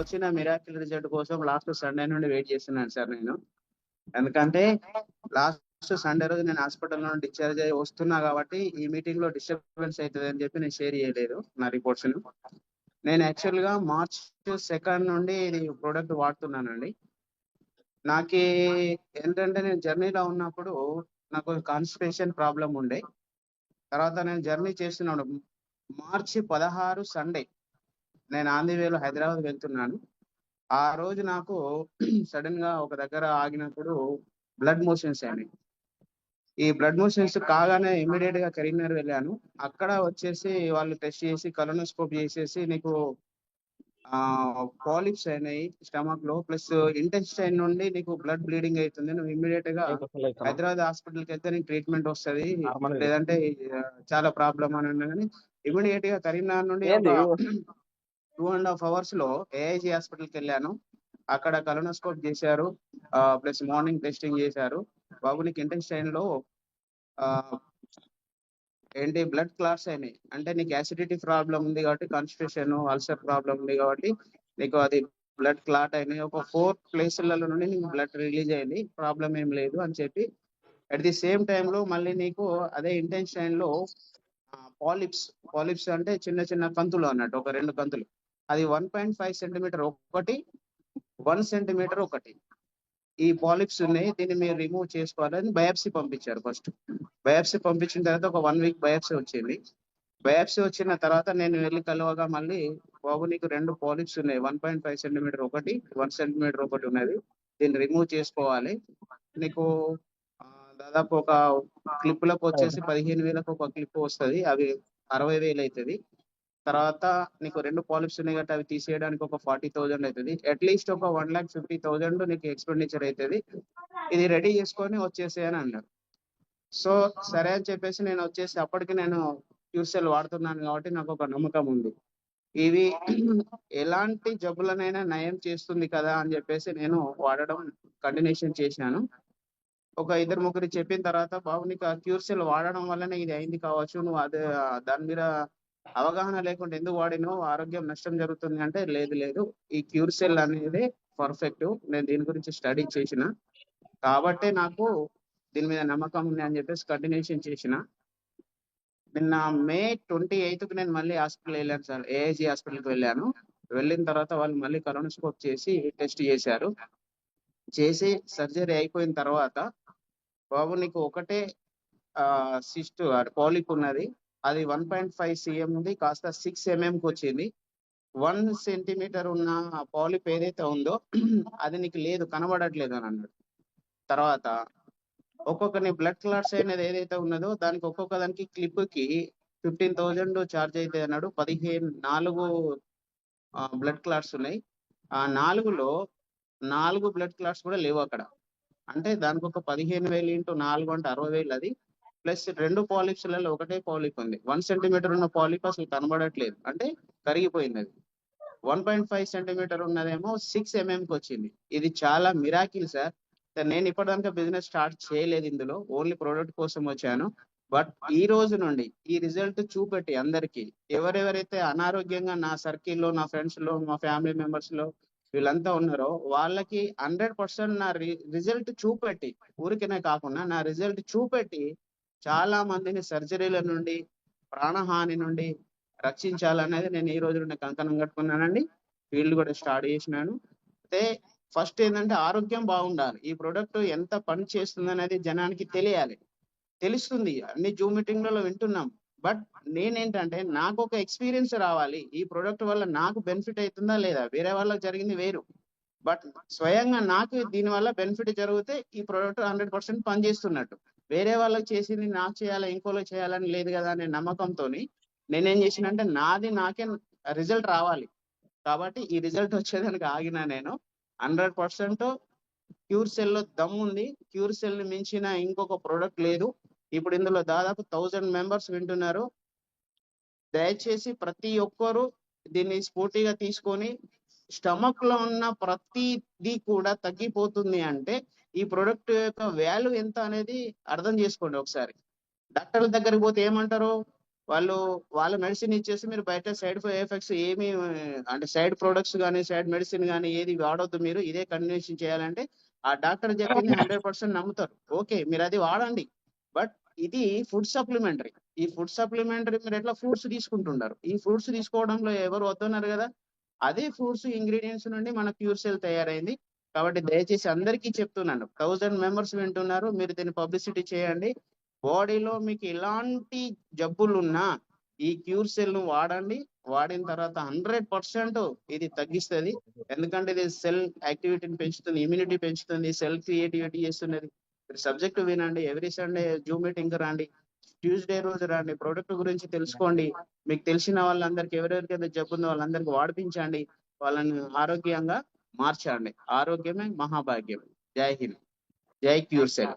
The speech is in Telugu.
వచ్చిన మిరాకిల్ రిజల్ట్ కోసం లాస్ట్ సండే నుండి వెయిట్ చేస్తున్నాను సార్ నేను. ఎందుకంటే లాస్ట్ సండే రోజు నేను హాస్పిటల్ నుండి డిశ్చార్జ్ అయ్యి వస్తున్నా కాబట్టి ఈ మీటింగ్ లో డిస్టర్బెన్స్ అవుతుంది అని చెప్పి నేను షేర్ చేయలేదు నా రిపోర్ట్స్. నేను యాక్చువల్ గా March 2 నుండి ఇది ప్రోడక్ట్ వాడుతున్నానండి. నాకు ఏంటంటే నేను జర్నీలో ఉన్నప్పుడు నాకు కాన్స్టిపేషన్ ప్రాబ్లం ఉండే. తర్వాత నేను జర్నీ చేస్తున్నాను March 16 సండే నేను ఆంధ్రవేలో హైదరాబాద్ వెళ్తున్నాను. ఆ రోజు నాకు సడన్ గా ఒక దగ్గర ఆగినప్పుడు బ్లడ్ మోషన్స్ అయినాయి. ఈ బ్లడ్ మోషన్స్ కాగానే ఇమీడియట్ గా కరీంనగర్ వెళ్ళాను. అక్కడ వచ్చేసి వాళ్ళు టెస్ట్ చేసి కరోనోస్కోప్ చేసేసి నీకు పాలిప్స్ అయినాయి స్టమక్ లో, ప్లస్ ఇంటెస్టైన్ నుండి నీకు బ్లడ్ బ్లీడింగ్ అవుతుంది, నువ్వు ఇమీడియట్ గా హైదరాబాద్ హాస్పిటల్ కి వెళ్తే నీకు ట్రీట్మెంట్ వస్తుంది, లేదంటే చాలా ప్రాబ్లం అని అన్నా. కానీ ఇమీడియట్ గా కరీంనగర్ నుండి ఒక 2.5 hours లో AIG హాస్పిటల్కి వెళ్ళాను. అక్కడ కరోనోస్కోప్ చేశారు, ప్లస్ మార్నింగ్ టెస్టింగ్ చేశారు. బాబు నీకు ఇంటెస్టైన్ లో ఏంటి బ్లడ్ క్లాట్స్ అయినాయి, అంటే నీకు యాసిడిటీ ప్రాబ్లం ఉంది కాబట్టి, కాన్స్టిపేషన్ అల్సర్ ప్రాబ్లం ఉంది కాబట్టి నీకు అది బ్లడ్ క్లాట్ అయినాయి. ఒక 4 ప్లేసులలో నుండి నీకు బ్లడ్ రిలీజ్ అయింది, ప్రాబ్లం ఏం లేదు అని చెప్పి. అట్ ది సేమ్ టైంలో మళ్ళీ నీకు అదే ఇంటెన్షన్ లో పాలిప్స్ అంటే చిన్న చిన్న కంతులు అన్నట్టు, ఒక 2 కంతులు, అది 1.5 సెంటీమీటర్ ఒకటి, 1 సెంటీమీటర్ ఒకటి ఈ పాలిప్స్ ఉన్నాయి, దీన్ని మీరు రిమూవ్ చేసుకోవాలని బయాప్సీ పంపించారు. ఫస్ట్ బయాప్సీ పంపించిన తర్వాత ఒక 1 week బయాప్సీ వచ్చింది. బయాప్సీ వచ్చిన తర్వాత నేను వెళ్ళి కలవగా మళ్ళీ బాబు నీకు 2 పాలిప్స్ ఉన్నాయి, 1.5 సెంటీమీటర్ ఒకటి, 1 సెంటీమీటర్ ఒకటి ఉన్నది, దీన్ని రిమూవ్ చేసుకోవాలి. నీకు దాదాపు ఒక క్లిప్పులకు వచ్చేసి 15,000కు ఒక క్లిప్ వస్తుంది, అవి 60,000 అవుతుంది. తర్వాత నీకు 2 పాలిప్స్ ఉన్నాయి కాబట్టి అవి తీసేయడానికి ఒక 40,000 అవుతుంది. అట్లీస్ట్ ఒక 1,50,000 నీకు ఎక్స్పెండిచర్ అవుతుంది. ఇది రెడీ చేసుకొని వచ్చేసేయని అన్నారు. సో సరే అని చెప్పేసి నేను వచ్చేసి, అప్పటికి నేను క్యూర్సెల్ వాడుతున్నాను కాబట్టి నాకు ఒక నమ్మకం ఉంది, ఇవి ఎలాంటి జబ్బులనైనా నయం చేస్తుంది కదా అని చెప్పేసి నేను వాడడం కంటిన్యూషన్ చేశాను. ఒక 2-3 చెప్పిన తర్వాత బాబు నీకు ఆ క్యూర్సెల్ వాడడం వల్లనే ఇది అయింది కావచ్చు, నువ్వు అదే దాని మీద అవగాహన లేకుండా ఎందుకు వాడినో, ఆరోగ్యం నష్టం జరుగుతుంది అంటే, లేదు ఈ క్యూర్సెల్ అనేది పర్ఫెక్ట్, నేను దీని గురించి స్టడీ చేసిన కాబట్టి నాకు దీని మీద నమ్మకం ఉంది అని చెప్పేసి కంటిన్యూషన్ చేసిన. నిన్న May 28కు నేను మళ్ళీ హాస్పిటల్ వెళ్ళాను సార్, AIG హాస్పిటల్కి వెళ్ళాను. వెళ్ళిన తర్వాత వాళ్ళు మళ్ళీ కరోనోస్కోప్ చేసి టెస్ట్ చేశారు. చేసి సర్జరీ అయిపోయిన తర్వాత బాబు నీకు ఒకటే సిస్ట్ పాలిప్ ఉన్నది, అది 1.5 cm ఉంది, కాస్త 6 mmకి వచ్చింది. 1 సెంటీమీటర్ ఉన్న పాలిప్ ఏదైతే ఉందో అది నీకు లేదు, కనబడట్లేదు అని అన్నాడు. తర్వాత ఒక్కొక్కని బ్లడ్ క్లాట్స్ అనేది ఏదైతే ఉన్నదో దానికి ఒక్కొక్క దానికి క్లిప్కి 15,000 ఛార్జ్ అయితే అన్నాడు. 4 బ్లడ్ క్లాట్స్ ఉన్నాయి, ఆ 4లో 4 బ్లడ్ క్లాట్స్ కూడా లేవు అక్కడ. అంటే దానికి ఒక 15,000 × 4 అంటే 60,000 అది, ప్లస్ 2 పాలిప్స్లలో ఒకటే పాలిప్ ఉంది. 1 సెంటీమీటర్ ఉన్న పాలిప్ అసలు కనబడట్లేదు, అంటే కరిగిపోయింది. అది 1.5 సెంటీమీటర్ ఉన్నదేమో 6 mmకి వచ్చింది. ఇది చాలా మిరాకిల్ సార్. నేను ఇప్పటిదాకా బిజినెస్ స్టార్ట్ చేయలేదు, ఇందులో ఓన్లీ ప్రోడక్ట్ కోసం వచ్చాను. బట్ ఈ రోజు నుండి ఈ రిజల్ట్ చూపెట్టి అందరికి, ఎవరెవరైతే అనారోగ్యంగా నా సర్కిల్లో, నా ఫ్రెండ్స్ లో, మా ఫ్యామిలీ మెంబర్స్ లో వీళ్ళంతా ఉన్నారో వాళ్ళకి 100% నా రిజల్ట్ చూపెట్టి, ఊరికనే కాకుండా నా రిజల్ట్ చూపెట్టి చాలా మందిని సర్జరీల నుండి, ప్రాణహాని నుండి రక్షించాలనేది నేను ఈ రోజు నుండి కంకణం కట్టుకున్నానండి. ఫీల్డ్ కూడా స్టార్ట్ చేసినాను. అయితే ఫస్ట్ ఏంటంటే ఆరోగ్యం బాగుండాలి. ఈ ప్రోడక్ట్ ఎంత పని చేస్తుంది అనేది జనానికి తెలియాలి. తెలుస్తుంది, అన్ని జూమ్ మీటింగ్లలో వింటున్నాం. బట్ నేనేంటంటే నాకు ఒక ఎక్స్పీరియన్స్ రావాలి, ఈ ప్రోడక్ట్ వల్ల నాకు బెనిఫిట్ అవుతుందా లేదా, వేరే వాళ్ళకి జరిగింది వేరు, బట్ స్వయంగా నాకు దీనివల్ల బెనిఫిట్ జరిగితే ఈ ప్రోడక్ట్ 100% పనిచేస్తున్నట్టు. వేరే వాళ్ళకి చేసింది నాకు చేయాలి, ఇంకోలో చేయాలని లేదు కదా అనే నమ్మకంతో నేనేం చేసినంటే నాది నాకే రిజల్ట్ రావాలి కాబట్టి ఈ రిజల్ట్ వచ్చేదానికి ఆగిన. నేను 100% క్యూర్సెల్ లో దమ్ ఉంది, క్యూర్సెల్ ని మించిన ఇంకొక ప్రోడక్ట్ లేదు. ఇప్పుడు ఇందులో దాదాపు 1000 మెంబర్స్ వింటున్నారు. దయచేసి ప్రతి ఒక్కరు దీన్ని స్ఫూర్తిగా తీసుకొని, స్టమక్ లో ఉన్న ప్రతిదీ కూడా తగ్గిపోతుంది అంటే ఈ ప్రోడక్ట్ యొక్క వాల్యూ ఎంత అనేది అర్థం చేసుకోండి. ఒకసారి డాక్టర్ల దగ్గరికి పోతే ఏమంటారు, వాళ్ళ మెడిసిన్ ఇచ్చేసి మీరు బయట సైడ్ ఎఫెక్ట్స్ ఏమి అంటే సైడ్ ప్రొడక్ట్స్ కానీ సైడ్ మెడిసిన్ కానీ ఏది వాడొద్దు, మీరు ఇదే కంటిన్యూషన్ చేయాలంటే ఆ డాక్టర్ చెప్పింది 100% నమ్ముతారు. ఓకే, మీరు అది వాడండి. బట్ ఇది ఫుడ్ సప్లిమెంటరీ. ఈ ఫుడ్ సప్లిమెంటరీ మీరు ఎట్లా ఫ్రూట్స్ తీసుకుంటున్నారు, ఈ ఫ్రూట్స్ తీసుకోవడంలో ఎవరు వద్దన్నారు కదా. అదే ఫ్రూట్స్ ఇంగ్రీడియంట్స్ నుండి మన క్యూర్ సెల్ తయారైంది. కాబట్టి దయచేసి అందరికీ చెప్తున్నాను, 1000 మెంబర్స్ వింటున్నారు, మీరు దీన్ని పబ్లిసిటీ చేయండి. బాడీలో మీకు ఎలాంటి జబ్బులు ఉన్నా ఈ క్యూర్ సెల్ ను వాడండి. వాడిన తర్వాత 100% ఇది తగ్గిస్తుంది. ఎందుకంటే ఇది సెల్ యాక్టివిటీని పెంచుతుంది, ఇమ్యూనిటీ పెంచుతుంది, సెల్ క్రియేటివిటీ చేస్తున్నది. సబ్జెక్ట్ వినండి, ఎవ్రీ సండే జూమ్ మీటింగ్ రండి, ట్యూస్డే రోజు రండి, ప్రోడక్ట్ గురించి తెలుసుకోండి. మీకు తెలిసిన వాళ్ళందరికీ ఎవరెవరికైతే జబ్బు ఉందో వాళ్ళందరికీ వాడిపించండి, వాళ్ళని ఆరోగ్యంగా మార్చండి. ఆరోగ్యమే మహాభాగ్యం. జై హింద్, జై క్యూర్ సెల్.